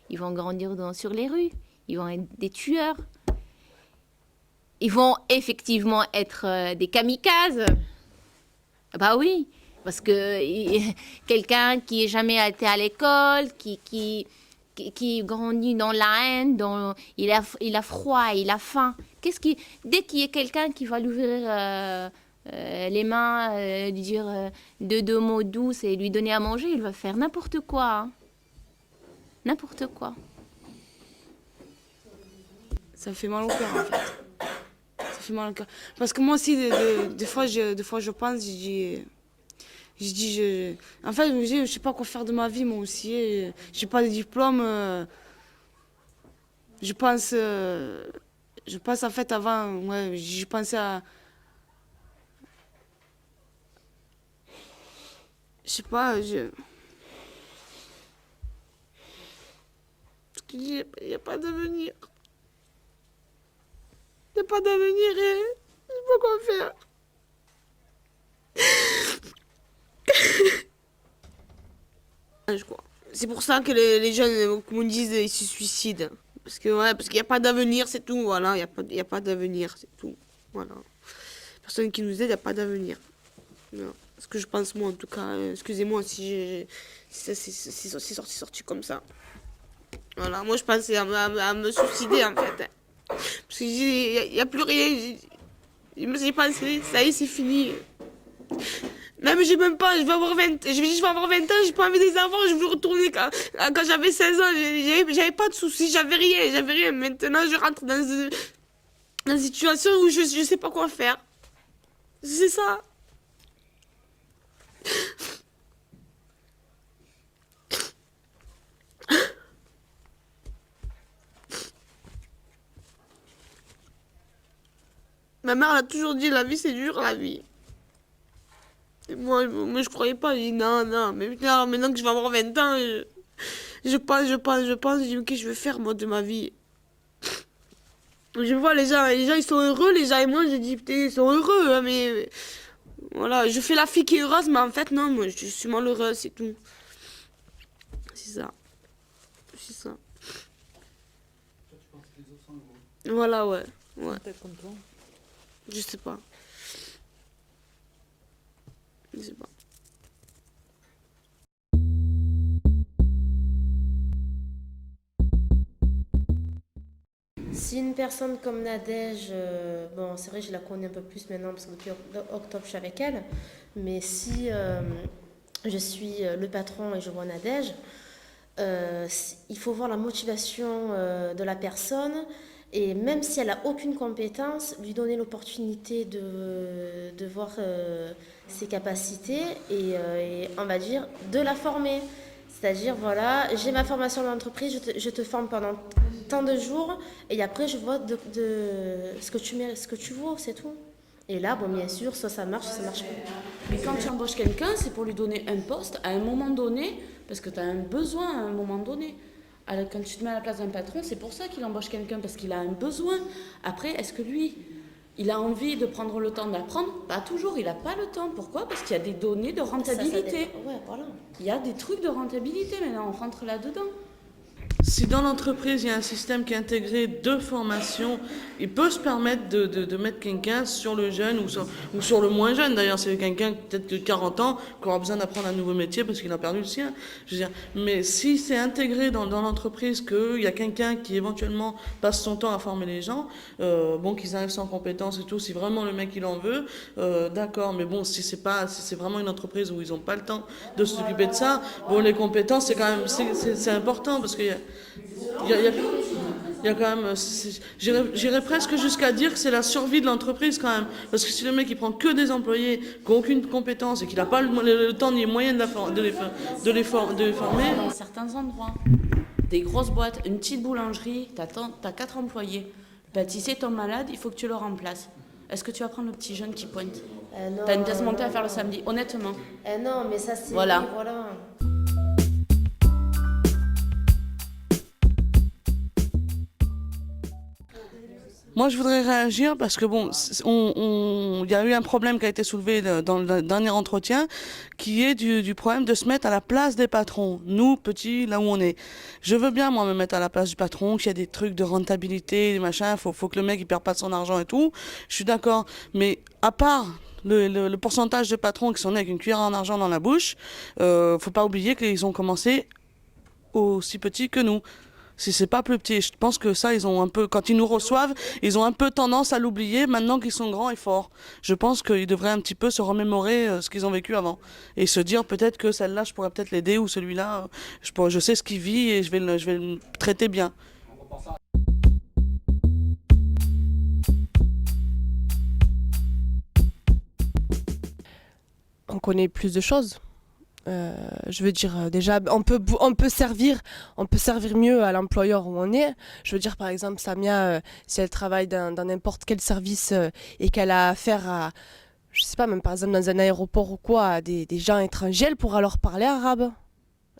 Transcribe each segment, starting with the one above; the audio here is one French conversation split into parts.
Ils vont grandir sur les rues. Ils vont être des tueurs. Ils vont effectivement être des kamikazes. Bah oui, parce que quelqu'un qui n'a jamais été à l'école, qui grandit dans la haine, il a froid, il a faim. Dès qu'il y a quelqu'un qui va lui ouvrir les mains, lui dire deux mots doux et lui donner à manger, il va faire n'importe quoi, hein. N'importe quoi. Ça me fait mal au cœur, en fait. Ça fait mal au cœur. Parce que moi aussi, des fois, je pense, en fait, je me dis, je sais pas quoi faire de ma vie, moi aussi. J'ai pas de diplôme. Je pense, en fait, avant, ouais, j'y pensais à, je sais pas, il n'y a pas d'avenir. Il n'y a pas d'avenir et je sais pas quoi faire. Je crois. C'est pour ça que les jeunes, comme on dit, ils se suicident. Parce que, ouais, parce qu'il n'y a pas d'avenir, c'est tout, voilà. Il y a pas d'avenir, c'est tout. Voilà. Personne qui nous aide, il n'y a pas d'avenir. Non. Ce que je pense, moi, en tout cas. Excusez-moi si c'est sorti comme ça. Voilà, moi, je pensais à me suicider, en fait. Parce qu'il n'y a plus rien. J'ai pensé, ça y est, c'est fini. Même, j'ai même pas, je vais avoir 20 ans, j'ai pas envie des enfants, je veux retourner quand j'avais 16 ans, j'avais pas de soucis, j'avais rien. Maintenant, je rentre dans une situation où je sais pas quoi faire. C'est ça. Ma mère elle a toujours dit, la vie c'est dur, la vie. Et moi je croyais pas, je dis non, non, mais maintenant que je vais avoir 20 ans, je pense, je dis, ok, je vais faire moi de ma vie. Je vois les gens ils sont heureux, les gens et moi, je dis, putain, ils sont heureux, hein, mais voilà, je fais la fille qui est heureuse, mais en fait, non, moi, je suis malheureuse, c'est tout. C'est ça. C'est ça. Voilà, ouais. Ouais. Peut-être comme toi. Je sais pas. Je sais pas. Si une personne comme Nadège, bon, c'est vrai, je la connais un peu plus maintenant parce que depuis octobre, je suis avec elle, mais si je suis le patron et je vois Nadège, il faut voir la motivation de la personne et même si elle n'a aucune compétence, lui donner l'opportunité de voir ses capacités et on va dire de la former. C'est-à-dire, voilà, j'ai ma formation d'entreprise, je te forme pendant tant de jours et après je vois ce que tu mérites, ce que tu vaux, c'est tout. Et là, bon, bien sûr, soit ça marche, soit ça marche pas. Mais quand tu embauches quelqu'un, c'est pour lui donner un poste à un moment donné, parce que tu as un besoin à un moment donné. Alors, quand tu te mets à la place d'un patron, c'est pour ça qu'il embauche quelqu'un, parce qu'il a un besoin. Après, est-ce que lui, il a envie de prendre le temps d'apprendre? Pas toujours, il n'a pas le temps. Pourquoi? Parce qu'il y a des données de rentabilité. Ouais, voilà. Il y a des trucs de rentabilité maintenant, on rentre là-dedans. Si dans l'entreprise, il y a un système qui est intégré de formation, il peut se permettre de mettre quelqu'un sur le jeune ou sur le moins jeune. D'ailleurs, c'est quelqu'un peut-être de 40 ans qui aura besoin d'apprendre un nouveau métier parce qu'il a perdu le sien. Je veux dire, mais si c'est intégré dans l'entreprise qu'il y a quelqu'un qui éventuellement passe son temps à former les gens, bon, qu'ils arrivent sans compétences et tout, si vraiment le mec il en veut, d'accord. Mais bon, si c'est vraiment une entreprise où ils n'ont pas le temps de s'occuper de ça, bon, les compétences, c'est quand même, c'est important parce qu'il y a il y a quand même, j'irais presque jusqu'à dire que c'est la survie de l'entreprise quand même. Parce que si le mec il prend que des employés qui n'ont aucune compétence et qu'il n'a pas le temps ni les moyens de les former. Dans certains endroits, des grosses boîtes, une petite boulangerie, t'as 4 employés. Le pâtissier tombe malade, il faut que tu le remplaces. Est-ce que tu vas prendre le petit jeune qui pointe? Non, T'as une pièce montée à faire le samedi, honnêtement. non, mais ça c'est... Voilà. Voilà. Moi, je voudrais réagir parce que bon, il y a eu un problème qui a été soulevé dans le dernier entretien, qui est du problème de se mettre à la place des patrons. Nous, petits, là où on est. Je veux bien, moi, me mettre à la place du patron, qu'il y a des trucs de rentabilité, des machins, faut que le mec, il perd pas son argent et tout. Je suis d'accord. Mais à part le pourcentage de patrons qui sont nés avec une cuillère en argent dans la bouche, faut pas oublier qu'ils ont commencé aussi petits que nous. Si c'est pas plus petit, je pense que ça, ils ont un peu, quand ils nous reçoivent, ils ont un peu tendance à l'oublier maintenant qu'ils sont grands et forts. Je pense qu'ils devraient un petit peu se remémorer ce qu'ils ont vécu avant et se dire peut-être que celle-là, je pourrais peut-être l'aider ou celui-là, je sais ce qu'il vit et je vais le traiter bien. On connaît plus de choses. Je veux dire, déjà, on peut servir mieux à l'employeur où on est. Je veux dire, par exemple, Samia, si elle travaille dans n'importe quel service et qu'elle a affaire à, je sais pas, même par exemple dans un aéroport ou quoi, à des gens étrangers, elle pourra leur parler arabe.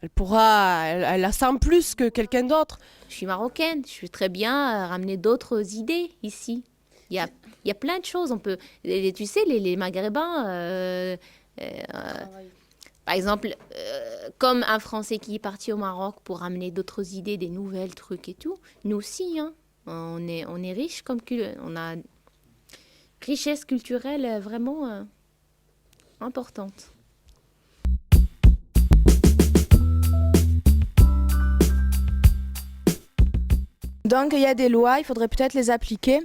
Elle la sent plus que quelqu'un d'autre. Je suis marocaine, je suis très bien ramener d'autres idées ici. Il y a plein de choses. Tu sais, les Maghrébins... par exemple, comme un Français qui est parti au Maroc pour amener d'autres idées, des nouvelles trucs et tout, nous aussi, hein, on est riche on a une richesse culturelle vraiment importante. Donc il y a des lois, il faudrait peut-être les appliquer.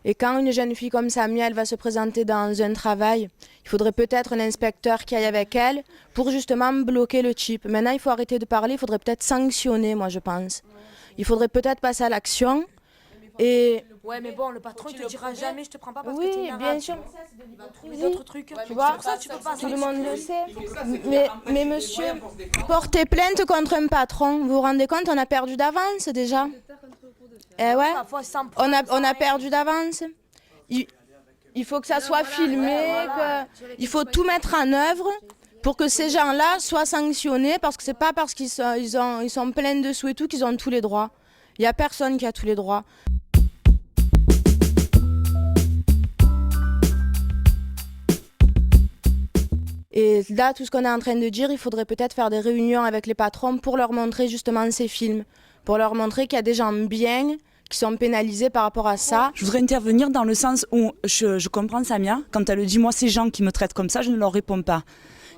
Et quand une jeune fille comme Samia, elle va se présenter dans un travail, il faudrait peut-être un inspecteur qui aille avec elle pour justement bloquer le type. Maintenant, il faut arrêter de parler, il faudrait peut-être sanctionner, moi je pense. Il faudrait peut-être passer à l'action. Et... Ouais, mais bon, le patron, il te dira jamais, je te prends pas parce oui, que t'es une bien sûr. Il va trouver d'autres trucs. Tu vois, pour ça, tu peux pas tout le monde le sait. Mais monsieur, porter plainte contre un patron, vous vous rendez compte, on a perdu d'avance déjà. Eh ouais, on a perdu d'avance. Il faut que ça soit filmé, il faut tout mettre en œuvre pour que ces gens-là soient sanctionnés, parce que c'est pas parce qu'ils sont pleins de sous et tout qu'ils ont tous les droits. Il n'y a personne qui a tous les droits. Et là, tout ce qu'on est en train de dire, il faudrait peut-être faire des réunions avec les patrons pour leur montrer justement ces films, pour leur montrer qu'il y a des gens bien qui sont pénalisés par rapport à ça. Je voudrais intervenir dans le sens où je comprends Samia, quand elle dit « moi ces gens qui me traitent comme ça, je ne leur réponds pas ».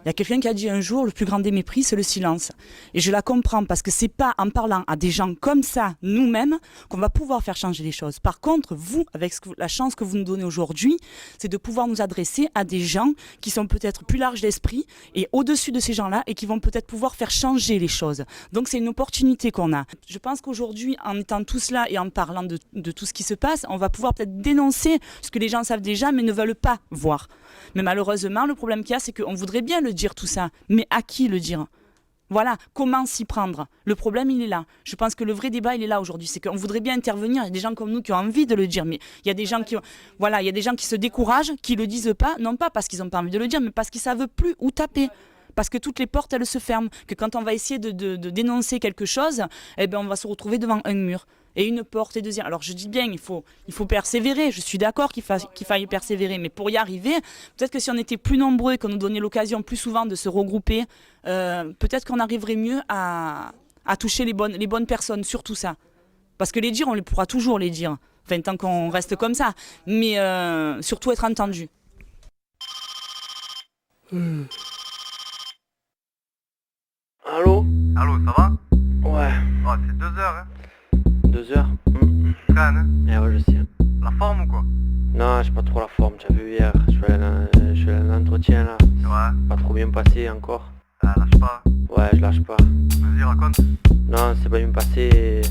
Il y a quelqu'un qui a dit un jour, le plus grand des mépris, c'est le silence. Et je la comprends parce que c'est pas en parlant à des gens comme ça, nous-mêmes, qu'on va pouvoir faire changer les choses. Par contre, vous, avec la chance que vous nous donnez aujourd'hui, c'est de pouvoir nous adresser à des gens qui sont peut-être plus larges d'esprit et au-dessus de ces gens-là et qui vont peut-être pouvoir faire changer les choses. Donc c'est une opportunité qu'on a. Je pense qu'aujourd'hui, en étant tous là et en parlant de tout ce qui se passe, on va pouvoir peut-être dénoncer ce que les gens savent déjà mais ne veulent pas voir. Mais malheureusement, le problème qu'il y a, c'est qu'on voudrait bien le dire tout ça, mais à qui le dire ? Voilà, comment s'y prendre ? Le problème, il est là. Je pense que le vrai débat, il est là aujourd'hui. C'est qu'on voudrait bien intervenir. Il y a des gens comme nous qui ont envie de le dire, mais il y a des gens il y a des gens qui se découragent, qui le disent pas, non pas parce qu'ils n'ont pas envie de le dire, mais parce qu'ils savent plus où taper. Parce que toutes les portes, elles se ferment. Que quand on va essayer de dénoncer quelque chose, eh ben, on va se retrouver devant un mur. Et une porte et deuxième. Alors je dis bien, il faut persévérer. Je suis d'accord qu'il faille persévérer. Mais pour y arriver, peut-être que si on était plus nombreux et qu'on nous donnait l'occasion plus souvent de se regrouper, peut-être qu'on arriverait mieux à toucher les bonnes personnes sur tout ça. Parce que les dire, on pourra toujours les dire. Enfin, tant qu'on reste comme ça. Mais surtout être entendu. Allô, ça va? Ouais. Oh, c'est 2 heures, hein? 2 heures? Traîne, hein? Eh ouais, je sais. La forme ou quoi? Non, j'ai pas trop la forme, tu as vu hier. Je suis allé à l'entretien là. Ouais. Pas trop bien passé encore. Ah, lâche pas. Ouais, je lâche pas. Vas-y, raconte. Non, c'est pas bien passé.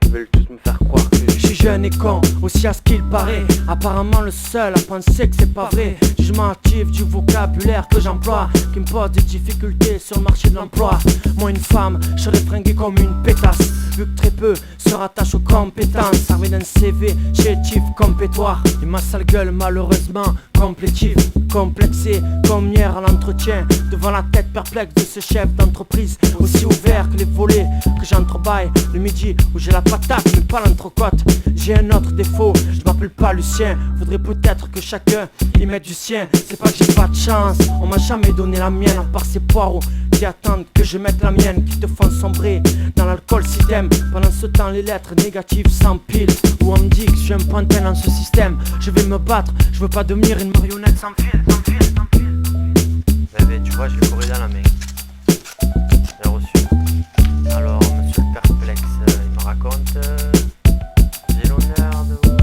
Ils veulent tous me faire croire que je suis jeune et con, aussi à ce qu'il paraît. Apparemment le seul à penser que c'est pas vrai. Jugement actif du vocabulaire que j'emploie, qui me pose des difficultés sur le marché de l'emploi. Moi une femme, je serais fringué comme une pétasse. Vu que très peu se rattachent aux compétences. Servi d'un CV chétif comme pétoire. Et ma sale gueule malheureusement complétif, complexé comme hier à l'entretien, devant la tête perplexe de ce chef d'entreprise, aussi ouvert que les volets que j'entrebâille le midi où j'ai la patate mais pas l'entrecôte. J'ai un autre défaut, je m'appelle pas Lucien, faudrait peut-être que chacun y mette du sien. C'est pas que j'ai pas de chance, on m'a jamais donné la mienne, à part ces poireaux qui attendent que je mette la mienne, qui te font sombrer dans l'alcool si t'aimes. Pendant ce temps les lettres négatives s'empilent, où on me dit que je suis un pantin dans ce système. Je vais me battre, je veux pas devenir une marionnette sans fil, sans fil, sans fil. Bébé, tu vois, j'ai le courrier dans la main. J'ai reçu. Alors, monsieur le perplexe, il me raconte. J'ai l'honneur de vous.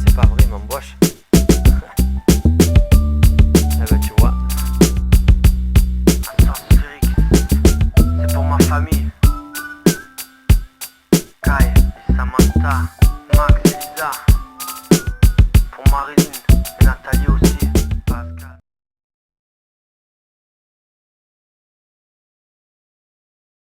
C'est pas vrai, il m'embauche. Eh ben, tu vois. Attends, Cédric, c'est pour ma famille. Kai, Samantha.